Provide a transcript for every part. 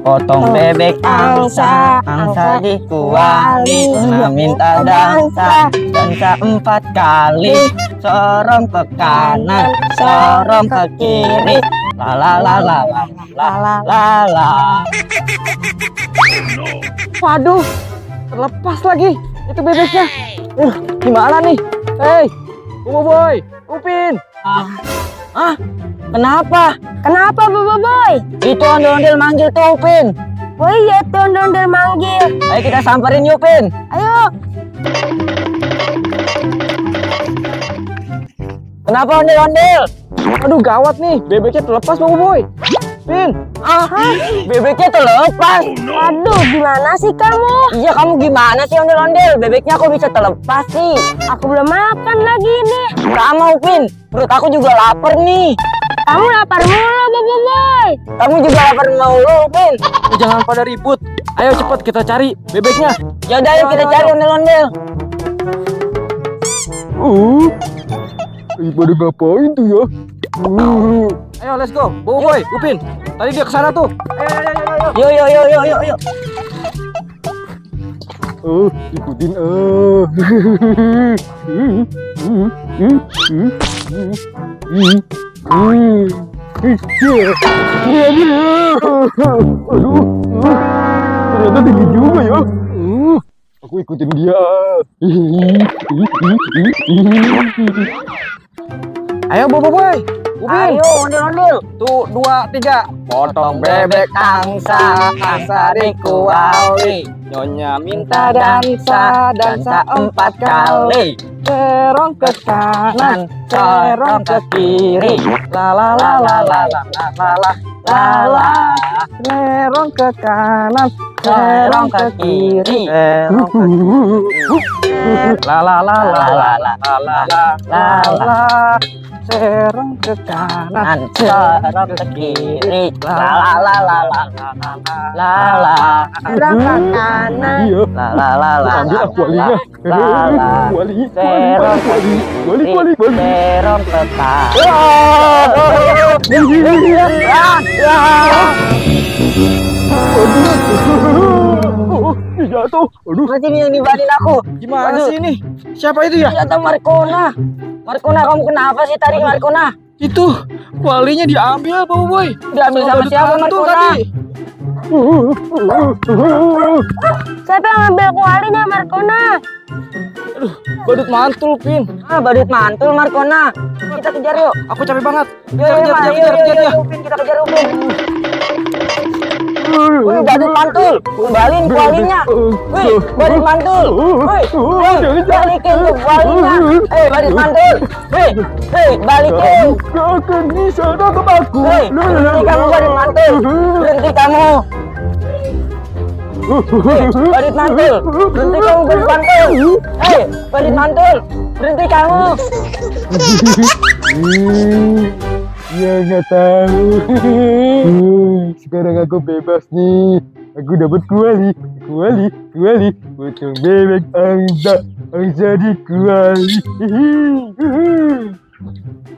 Potong bebek angsa, angsa dikuali, minta dansa, dansa 4 kali, sorong ke kanan, sorong ke kiri, la la la la la la la la. Waduh, terlepas lagi itu bebeknya. Gimana nih? Hei, Boboiboy, Upin. Kenapa? Kenapa Boboiboy? Itu ondel-ondel manggil tuh Upin. Oh iya, itu ondel-ondel manggil. Ayo kita samperin yuk Upin. Ayo. Kenapa ondel-ondel? Aduh gawat nih, bebeknya terlepas Boboiboy. Pin, Bebeknya terlepas. Aduh, gimana sih kamu? Iya, kamu gimana sih ondel-ondel? Bebeknya kok bisa terlepas sih? Aku belum makan lagi nih. Sama Upin, perut aku juga lapar nih. Kamu lapar mulu Boboiboy. Kamu juga lapar mulu Upin. jangan pada ribut. Ayo cepat kita cari bebeknya. Ya udah, ayo kita cari ondel-ondel. Pada ngapain tuh ya? Ayo let's go, Boboiboy, Upin. Tadi dia kesana tuh. Yuk, yuk, yuk, yuk, yuk, yuk. Ikutin Aduh, ternyata tinggi juga ya. Aku ikutin dia. Ayo Boboiboy, Upin. Ayo ondel-ondel. Tuh 2, 3. Potong bebek angsa, angsa dikuali, nyonya minta dansa, dansa 4 kali, Serong ke kanan, serong ke kiri, la la la la la la la la la la. serong ke kanan, Serong ke kiri, serong ke kiri, la la la la la la la la la la. serong ke kanan, Serong ke kiri, la la la la la la la. Serong ke kanan. Iya. La la la la. Ambil aku walinya. Wali, Serong ke wali. serong ke kanan. Jatuh. Aduh, Masih yang nibarin aku. gimana Aduh. sih ini? Siapa itu ya? Ternyata Markona. Markona, kamu kenapa sih tarik Markona? Itu walinya diambil, Boboiboy. Diambil sama siapa Markona? Siapa yang ngambil kualinya Markona? Aduh, badut mantul, Pin. Badut mantul Markona. Kita kejar yuk. Aku capek banget. Kejar dia. Upin, kita kejar Upin. Wih, badut mantul. Kembaliin kualinya. Wih, badut mantul. Wih, balikin tuh kualinya. Badut mantul. Wih, balikin. Gak akan bisa nangkep aku. Berhenti kamu badut mantul. Berhenti kamu. Badut mantul. Berhenti kamu badut mantul. Badut mantul. Berhenti kamu. Ya nggak tahu. Sekarang aku bebas nih. Aku dapat kuali. Potong bebek angsa dikuali.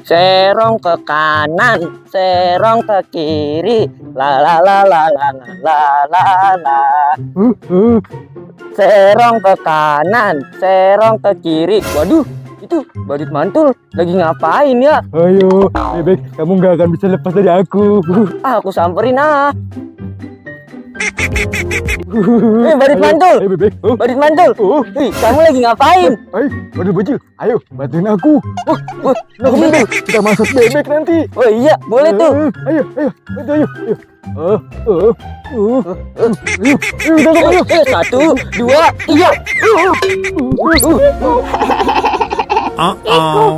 Serong ke kanan, serong ke kiri, la la la la la la la la. Serong ke kanan, serong ke kiri. Waduh, itu badut mantul lagi ngapain ya? Ayo, bebek, kamu nggak akan bisa lepas dari aku. Aku samperin badut mantul. Bebek. Badut mantul. Kamu lagi ngapain? Badut bocil, ayo bantuin aku. Bebek, kita masuk bebek nanti. Oh iya, boleh tuh. Ayo, bantu ayo. Satu, dua, tiga.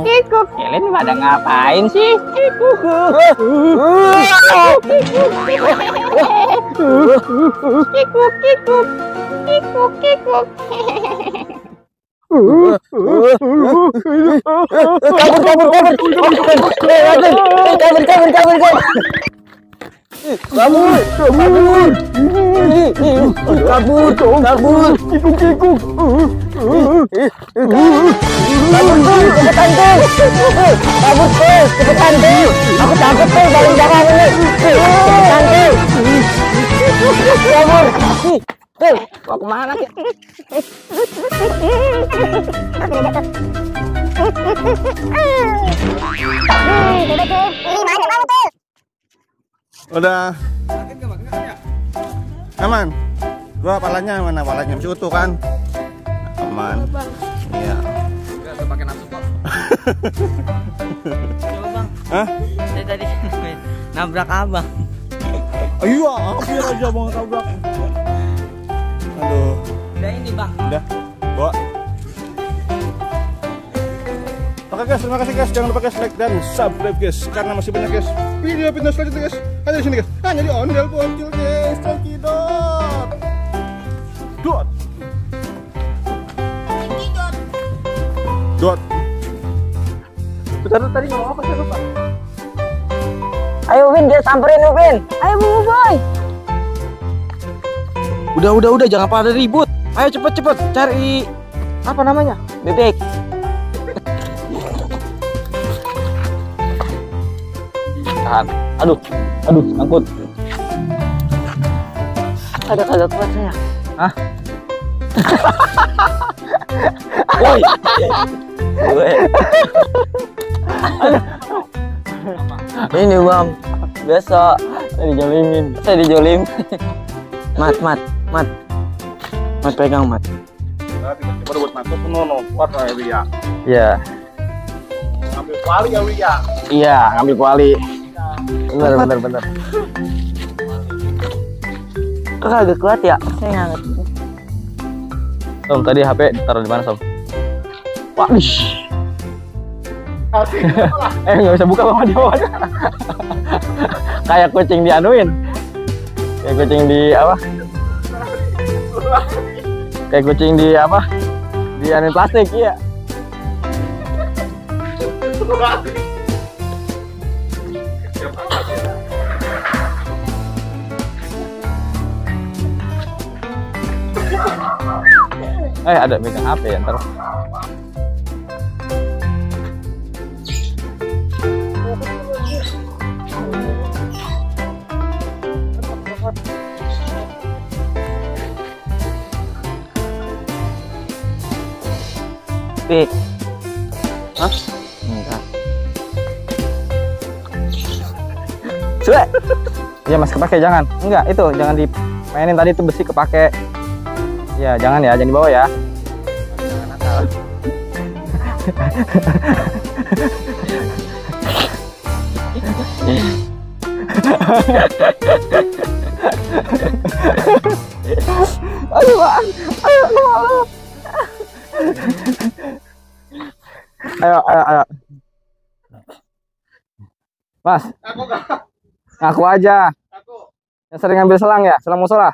Kikuk. Kalian pada ngapain sih? Kikuk. Kabur. Kikuk. Cepetan tuh. Aku takut tuh paling belakang ini. Cepetan tuh. Kabur. Bil, mau kemana sih? Udah. Aman. Gua palanya mana? Palanya masih utuh kan? Aman. Iya. Enggak pakai nafsu kok. Coba bang, Hah? saya tadi nabrak abang. Iya, hampir aja mau tabrak. Aduh. Udah ini bang. Udah. Bawa. Oke guys, terima kasih guys. Jangan lupa guys like dan subscribe guys, karena masih banyak guys video fitness selanjutnya guys. Hanya di sini guys. Hanya di Ondel Bocil guys. Cekidot. Dot. Dot. Tadi ngomong apa sih lupa? Ayo Win, dia samperin Win. Ayo Bobo Boy. Udah, jangan pada ribut. Ayo cepet cari apa namanya? Bebek. Tahan. Aduh, angkut. Ada kagak kuat saya. Hah? Woi. Woi. Ini bang, biasa saya dijolimin. Saya dijolim. Mat pegang mat. Baru buat masuk nono, kuat lah ya. Iya. Ambil kuali ya Wi ya. Iya, ngambil kuali. Bener. Kok kagak kuat ya? Saya nggak ngerti. Som, tadi HP taruh di mana, Som? Wah, nggak bisa buka sama dia. Kayak kucing dianuin. Kayak kucing di apa? Kayak kucing di apa? Dianuin plastik, iya. Ada megang HP ya ntar. Pik. Hah? Enggak. Suwe. Iya mas, kepake jangan. Enggak, itu jangan dimainin tadi itu besi kepake. Ya jangan dibawa ya. Ayo Pak, ayo. Mas, ngaku aja. Yang sering ngambil selang ya, selang musola.